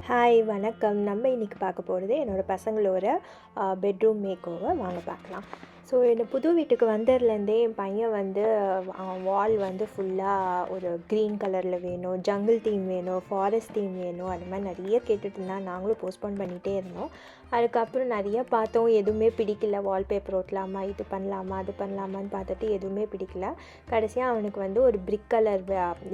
Hi வணக்கம். நம்ம இன்றைக்கி பார்க்க போகிறது என்னோடய பசங்களோட பெட்ரூம் மேக் ஓவர். வாங்க பார்க்கலாம். ஸோ இந்த புது வீட்டுக்கு வந்ததுலேருந்தே என் பையன் வந்து வால் வந்து ஃபுல்லாக ஒரு க்ரீன் கலரில் வேணும், ஜங்கிள் தீம் வேணும், ஃபாரஸ்ட் தீம் வேணும், அது மாதிரி நிறைய கேட்டுட்டு இருந்தான். நாங்களும் போஸ்ட்போன் பண்ணிகிட்டே இருந்தோம். அதுக்கப்புறம் நிறைய பார்த்தோம், எதுவுமே பிடிக்கல. வால்பேப்பர் ஓட்டலாமா, இது பண்ணலாமா, அது பண்ணலாமான்னு பார்த்துட்டு எதுவுமே பிடிக்கல. கடைசியாக அவனுக்கு வந்து ஒரு பிரிக் கலர்,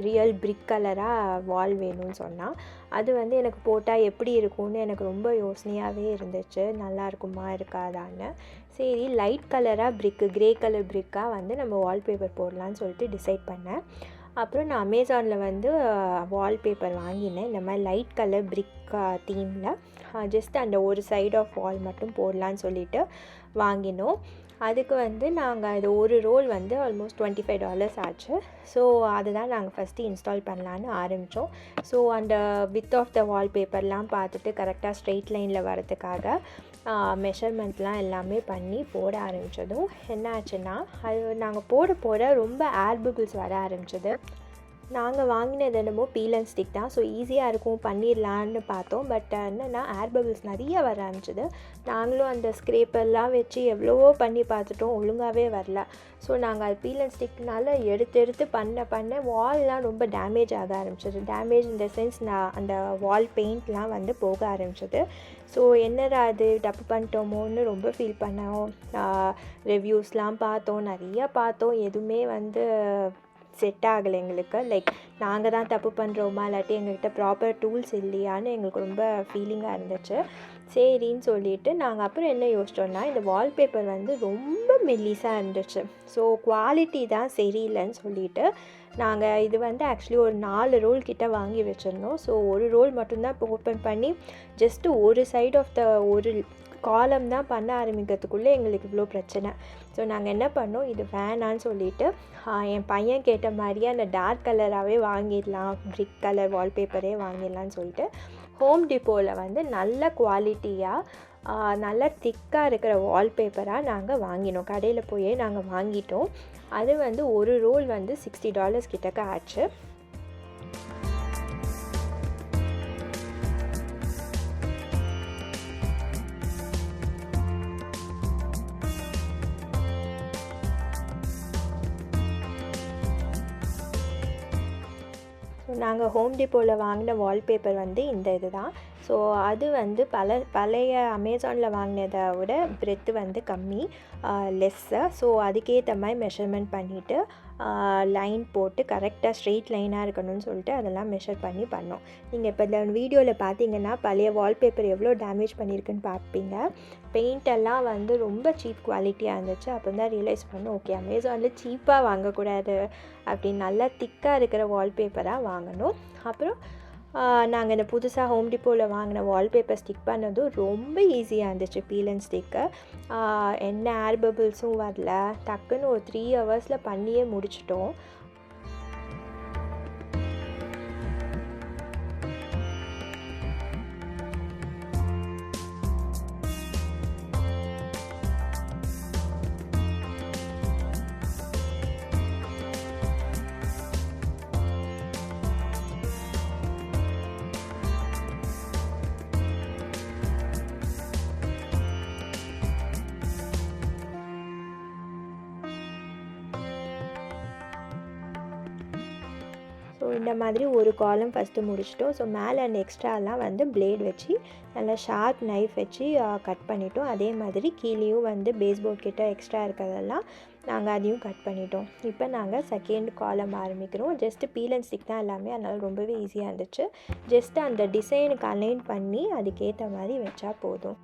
ரியல் பிரிக் கலராக வால் வேணும்னு சொன்னான். அது வந்து எனக்கு போட்டால் எப்படி இருக்கும்னு எனக்கு ரொம்ப யோசனையாகவே இருந்துச்சு, நல்லா இருக்குமா இருக்காதான்னு. சரி, லைட் கலராக பிரிக்கு, க்ரே கலர் பிரிக்காக வந்து நம்ம வால்பேப்பர் போடலான்னு சொல்லிட்டு டிசைட் பண்ணேன். அப்புறம் நான் அமேசானில் வந்து வால்பேப்பர் வாங்கினேன். இந்த மாதிரி லைட் கலர் பிரிக் தீமில் ஜஸ்ட் அந்த ஒரு சைடு ஆஃப் வால் மட்டும் போடலான்னு சொல்லிட்டு வாங்கினோம். அதுக்கு வந்து நாங்கள் இது ஒரு ரோல் வந்து ஆல்மோஸ்ட் $25 ஆச்சு. ஸோ அதுதான் நாங்கள் ஃபஸ்ட்டு இன்ஸ்டால் பண்ணலான்னு ஆரம்பித்தோம். ஸோ அந்த வித் ஆஃப் த வால்பேப்பர்லாம் பார்த்துட்டு கரெக்டாக ஸ்ட்ரெயிட் லைனில் வரதுக்காக மெஷர்மெண்ட்லாம் எல்லாமே பண்ணி போட ஆரம்பித்ததும் என்ன ஆச்சுன்னா, அது நாங்கள் போட ரொம்ப ஏர் பபிள்ஸ் வர ஆரம்பிச்சது. நாங்கள் வாங்கினது என்னமோ பீல் அண்ட் ஸ்டிக் தான். ஸோ ஈஸியாக இருக்கும், பண்ணிடலான்னு பார்த்தோம். பட் என்னென்னா ஏர் பபிள்ஸ் நிறைய வர ஆரம்பிச்சிது. நாங்களும் அந்த ஸ்க்ரேப்பர்லாம் வச்சு எவ்வளவோ பண்ணி பார்த்துட்டோம், ஒழுங்காகவே வரல. ஸோ நாங்கள் அது பீல் அண்ட் ஸ்டிக்னால எடுத்து பண்ண வால்லாம் ரொம்ப டேமேஜ் ஆக ஆரம்பிச்சிது. டேமேஜ் இந்த சென்ஸ் அந்த வால் பெயிண்ட்லாம் வந்து போக ஆரம்பிச்சிது. ஸோ என்னடா அது தப்பு பண்ணிட்டோமோன்னு ரொம்ப ஃபீல் பண்ணோம். ரிவ்யூஸ்லாம் பார்த்தோம், நிறையா பார்த்தோம், எதுவுமே வந்து செட் ஆகலை எங்களுக்கு. லைக் நாங்கள் தான் தப்பு பண்ணுறோமா, இல்லாட்டி எங்கள்கிட்ட ப்ராப்பர் டூல்ஸ் இல்லையான்னு எங்களுக்கு ரொம்ப ஃபீலிங்காக இருந்துச்சு. சரின்னு சொல்லிவிட்டு நாங்கள் அப்புறம் என்ன யோசிச்சோன்னா, இந்த வால்பேப்பர் வந்து ரொம்ப மெல்லிஸாக இருந்துச்சு. ஸோ குவாலிட்டி தான் சரியில்லைன்னு சொல்லிவிட்டு நாங்கள் இது வந்து ஆக்சுவலி ஒரு 4 ரோல் கிட்ட வாங்கி வச்சுருந்தோம். ஸோ ஒரு ரோல் மட்டும்தான் ஓப்பன் பண்ணி ஜஸ்ட்டு ஒரு சைட் ஆஃப் த ஒரு காலம் தான் பண்ண ஆரம்பிக்கிறதுக்குள்ளே எங்களுக்கு இவ்வளோ பிரச்சனை. ஸோ நாங்கள் என்ன பண்ணோம், இது வேணான்னு சொல்லிவிட்டு என் பையன் கேட்ட மாதிரியே அந்த டார்க் கலராகவே வாங்கிடலாம், பிரிக் கலர் வால்பேப்பரே வாங்கிடலான்னு சொல்லிட்டு ஹோம் டிப்போவில் வந்து நல்ல குவாலிட்டியாக நல்லா திக்காக இருக்கிற வால்பேப்பராக நாங்கள் வாங்கினோம். கடையில் போய் நாங்கள் வாங்கிட்டோம். அது வந்து ஒரு ரோல் வந்து $60 கிட்டக்க ஆச்சு. ஸோ நாங்கள் ஹோம் டிப்போவில் வாங்கின வால்பேப்பர் வந்து இந்த இது தான். ஸோ அது வந்து பழைய அமேசானில் வாங்கினதை விட பிரெத்து வந்து கம்மி, லெஸ்ஸு. ஸோ அதுக்கேற்ற மாதிரி மெஷர்மெண்ட் பண்ணிவிட்டு லைன் போட்டு கரெக்டாக ஸ்ட்ரெயிட் லைனாக இருக்கணும்னு சொல்லிட்டு அதெல்லாம் மெஷர் பண்ணி பண்ணோம். நீங்கள் இப்போ இந்த வீடியோவில் பார்த்தீங்கன்னா பழைய வால்பேப்பர் எவ்வளோ டேமேஜ் பண்ணியிருக்குன்னு பார்ப்பீங்க. பெயிண்டெல்லாம் வந்து ரொம்ப சீப் குவாலிட்டியாக இருந்துச்சு. அப்போ தான் ரியலைஸ் பண்ணோம், ஓகே அமேசானில் சீப்பாக வாங்கக்கூடாது அப்படின்னு நல்லா திக்காக இருக்கிற வால்பேப்பராக வாங்கணும். அப்புறம் நாங்கள் இந்த புதுசாக ஹோம் டிப்போவில் வாங்கின வால்பேப்பர் ஸ்டிக் பண்ணதும் ரொம்ப ஈஸியாக இருந்துச்சு. பீல் அண்ட் ஸ்டிக்கு என்ன ஏர் பபிள்ஸும் வரல. டக்குன்னு ஒரு 3 ஹவர்ஸில் பண்ணியே முடிச்சிட்டோம். ஸோ இந்த மாதிரி ஒரு காலம் ஃபஸ்ட்டு முடிச்சிட்டோம். ஸோ மேலே அந்த எக்ஸ்ட்ராலாம் வந்து பிளேட் வச்சு நல்லா ஷார்ப் நைஃப் வச்சு கட் பண்ணிட்டோம். அதே மாதிரி கீழேயும் வந்து பேஸ்போர்ட் கிட்ட எக்ஸ்ட்ரா இருக்கிறதெல்லாம் நாங்கள் அதையும் கட் பண்ணிட்டோம். இப்போ நாங்கள் செகண்ட் காலம் ஆரம்பிக்கிறோம். ஜஸ்ட்டு பீல் அண்ட் ஸ்டிக் தான் எல்லாமே, அதனால் ரொம்பவே ஈஸியாக இருந்துச்சு. ஜஸ்ட்டு அந்த டிசைனுக்கு அலைன் பண்ணி அதுக்கேற்ற மாதிரி வச்சா போதும்.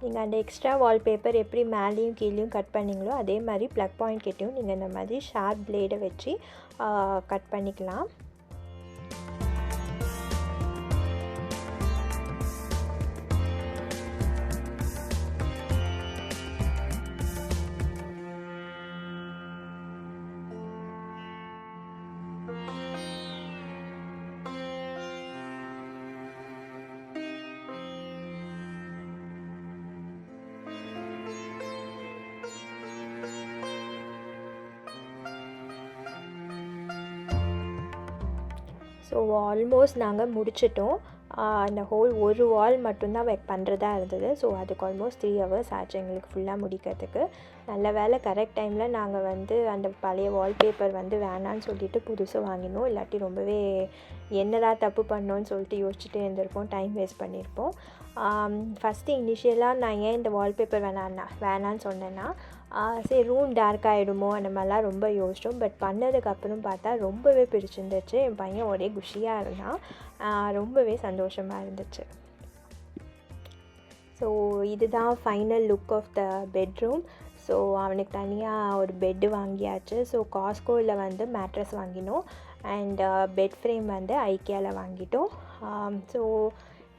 நீங்கள் அந்த எக்ஸ்ட்ரா வால்பேப்பர் எப்படி மேலேயும் கீழேயும் கட் பண்ணிங்களோ அதே மாதிரி ப்ளக் பாயிண்ட் கிட்டேயும் நீங்கள் இந்த மாதிரி ஷார்ப் பிளேடை வச்சு கட் பண்ணிக்கலாம். ஸோ ஆல்மோஸ்ட் நாங்கள் முடிச்சிட்டோம். அந்த ஹோல் ஒரு வால் மட்டும்தான் பண்ணுறதா இருந்தது. ஸோ அதுக்கு ஆல்மோஸ்ட் 3 hours ஆச்சு எங்களுக்கு ஃபுல்லாக முடிக்கிறதுக்கு. நல்ல வேலை கரெக்ட் டைமில் நாங்கள் வந்து அந்த பழைய வால்பேப்பர் வந்து வேணான்னு சொல்லிட்டு புதுசு வாங்கினோம். இல்லாட்டி ரொம்பவே என்னடா தப்பு பண்ணோன்னு சொல்லிட்டு யோசிச்சுட்டே இருந்திருப்போம், டைம் வேஸ்ட் பண்ணியிருப்போம். ஃபஸ்ட்டு இனிஷியலாக நான் ஏன் இந்த வால்பேப்பர் வேணான்னு சொன்னேன்னா, சரி ரூம் டார்க் ஆகிடுமோ அந்த மாதிரிலாம் ரொம்ப யோசித்தோம். பட் பண்ணதுக்கப்புறம் பார்த்தா ரொம்பவே பிடிச்சிருந்துச்சு. என் பையன் ஒரே குஷியாக இருந்தான். ரொம்பவே சந்தோஷமாக இருந்துச்சு. ஸோ இதுதான் final look of the bedroom. So அவனுக்கு தனியாக ஒரு பெட்டு வாங்கியாச்சு. ஸோ காஸ்கோவில் வந்து மேட்ரஸ் வாங்கினோம். அண்ட் பெட் ஃப்ரேம் வந்து ஐக்கியாவில் வாங்கிட்டோம். ஸோ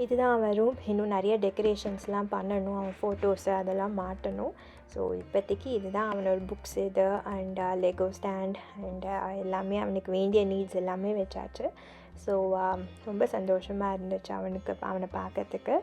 இதுதான் அவன் ரூம். இன்னும் நிறைய டெக்கரேஷன்ஸ்லாம் பண்ணணும், அவன் ஃபோட்டோஸு அதெல்லாம் மாட்டணும். ஸோ இப்போதைக்கு இதுதான் அவனோட புக்ஸ் இது அண்ட் லெகோ ஸ்டாண்ட் அண்ட் எல்லாமே அவனுக்கு வேண்டிய நீட்ஸ் எல்லாமே வச்சாச்சு. ஸோ ரொம்ப சந்தோஷமாக இருந்துச்சு அவனை பார்க்கறதுக்கு.